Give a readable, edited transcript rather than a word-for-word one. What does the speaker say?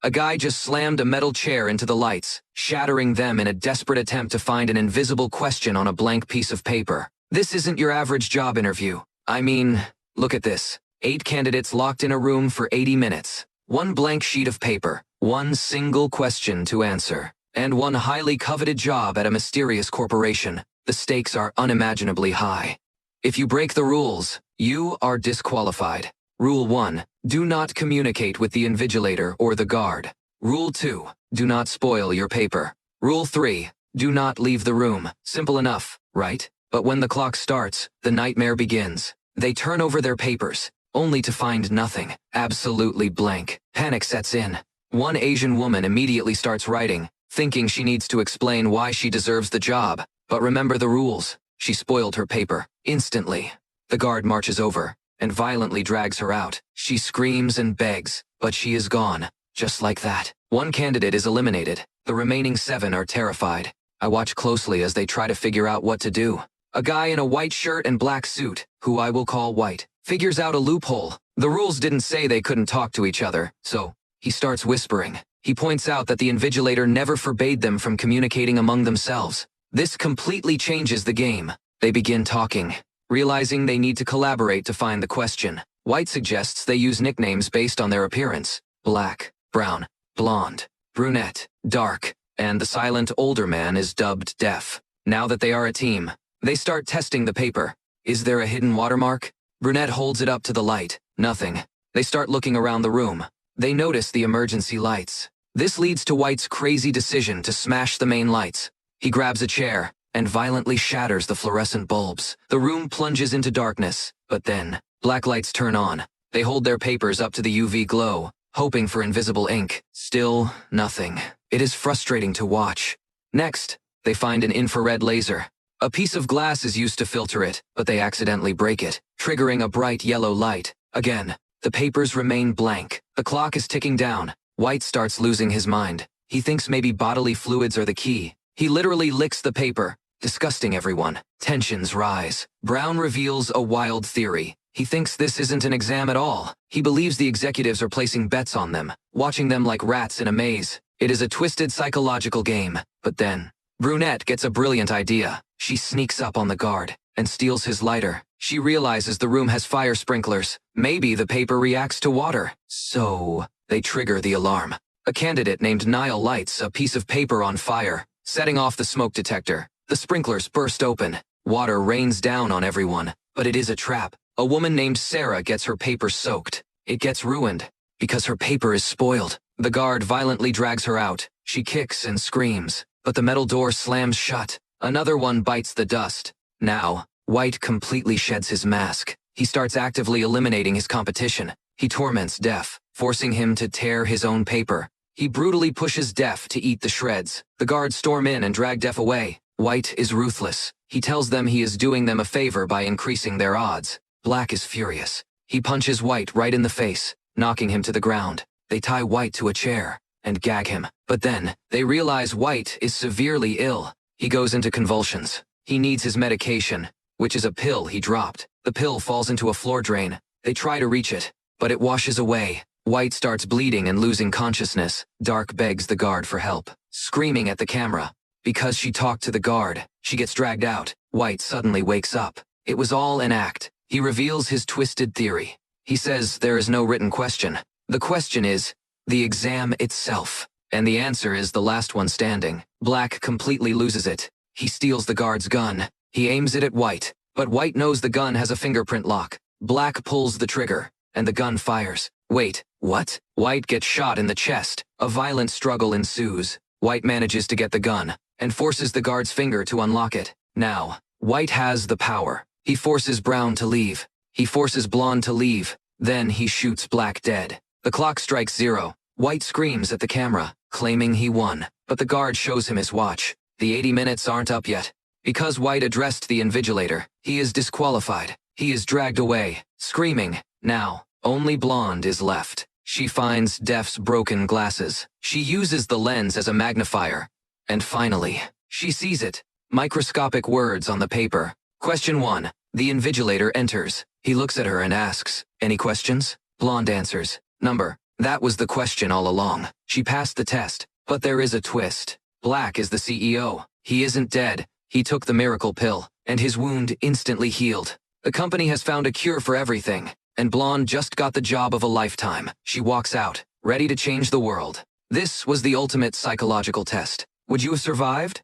A guy just slammed a metal chair into the lights, shattering them in a desperate attempt to find an invisible question on a blank piece of paper. This isn't your average job interview. I mean, look at this. 8 candidates locked in a room for 80 minutes. One blank sheet of paper, one single question to answer, and one highly coveted job at a mysterious corporation. The stakes are unimaginably high. If you break the rules, you are disqualified. Rule 1. Do not communicate with the invigilator or the guard. Rule 2. Do not spoil your paper. Rule 3. Do not leave the room. Simple enough, right? But when the clock starts, the nightmare begins. They turn over their papers, only to find nothing. Absolutely blank. Panic sets in. One Asian woman immediately starts writing, thinking she needs to explain why she deserves the job. But remember the rules. She spoiled her paper. Instantly. The guard marches over and violently drags her out. She screams and begs, but she is gone. Just like that. One candidate is eliminated. The remaining 7 are terrified. I watch closely as they try to figure out what to do. A guy in a white shirt and black suit, who I will call White, figures out a loophole. The rules didn't say they couldn't talk to each other, so he starts whispering. He points out that the invigilator never forbade them from communicating among themselves. This completely changes the game. They begin talking, realizing they need to collaborate to find the question. White suggests they use nicknames based on their appearance: black, brown, blonde, brunette, dark, and the silent older man is dubbed deaf. Now that they are a team, they start testing the paper. Is there a hidden watermark? Brunette holds it up to the light. Nothing. They start looking around the room. They notice the emergency lights. This leads to White's crazy decision to smash the main lights. He grabs a chair and violently shatters the fluorescent bulbs. The room plunges into darkness, but then, black lights turn on. They hold their papers up to the UV glow, hoping for invisible ink. Still, nothing. It is frustrating to watch. Next, they find an infrared laser. A piece of glass is used to filter it, but they accidentally break it, triggering a bright yellow light. Again, the papers remain blank. The clock is ticking down. White starts losing his mind. He thinks maybe bodily fluids are the key. He literally licks the paper, disgusting everyone. Tensions rise. Brown reveals a wild theory. He thinks this isn't an exam at all. He believes the executives are placing bets on them, watching them like rats in a maze. It is a twisted psychological game. But then, Brunette gets a brilliant idea. She sneaks up on the guard and steals his lighter. She realizes the room has fire sprinklers. Maybe the paper reacts to water. So, they trigger the alarm. A candidate named Niall lights a piece of paper on fire, setting off the smoke detector. The sprinklers burst open. Water rains down on everyone, but it is a trap. A woman named Sarah gets her paper soaked. It gets ruined because her paper is spoiled. The guard violently drags her out. She kicks and screams, but the metal door slams shut. Another one bites the dust. Now, White completely sheds his mask. He starts actively eliminating his competition. He torments Def, forcing him to tear his own paper. He brutally pushes Def to eat the shreds. The guards storm in and drag Def away. White is ruthless. He tells them he is doing them a favor by increasing their odds. Black is furious. He punches White right in the face, knocking him to the ground. They tie White to a chair and gag him. But then, they realize White is severely ill. He goes into convulsions. He needs his medication, which is a pill he dropped. The pill falls into a floor drain. They try to reach it, but it washes away. White starts bleeding and losing consciousness. Dark begs the guard for help, screaming at the camera. Because she talked to the guard, she gets dragged out. White suddenly wakes up. It was all an act. He reveals his twisted theory. He says there is no written question. The question is the exam itself. And the answer is the last one standing. Black completely loses it. He steals the guard's gun. He aims it at White, but White knows the gun has a fingerprint lock. Black pulls the trigger, and the gun fires. Wait, what? White gets shot in the chest. A violent struggle ensues. White manages to get the gun, and forces the guard's finger to unlock it. Now, White has the power. He forces Brown to leave. He forces Blonde to leave. Then he shoots Black dead. The clock strikes 0. White screams at the camera, claiming he won. But the guard shows him his watch. The 80 minutes aren't up yet. Because White addressed the invigilator, he is disqualified. He is dragged away, screaming. Now, only Blonde is left. She finds Def's broken glasses. She uses the lens as a magnifier. And finally, she sees it. Microscopic words on the paper. Question 1. The invigilator enters. He looks at her and asks, "Any questions?" Blonde answers, "Number That was the question all along. She passed the test, but there is a twist. Black is the CEO. He isn't dead. He took the miracle pill, and his wound instantly healed. The company has found a cure for everything, and Blonde just got the job of a lifetime. She walks out, ready to change the world. This was the ultimate psychological test. Would you have survived?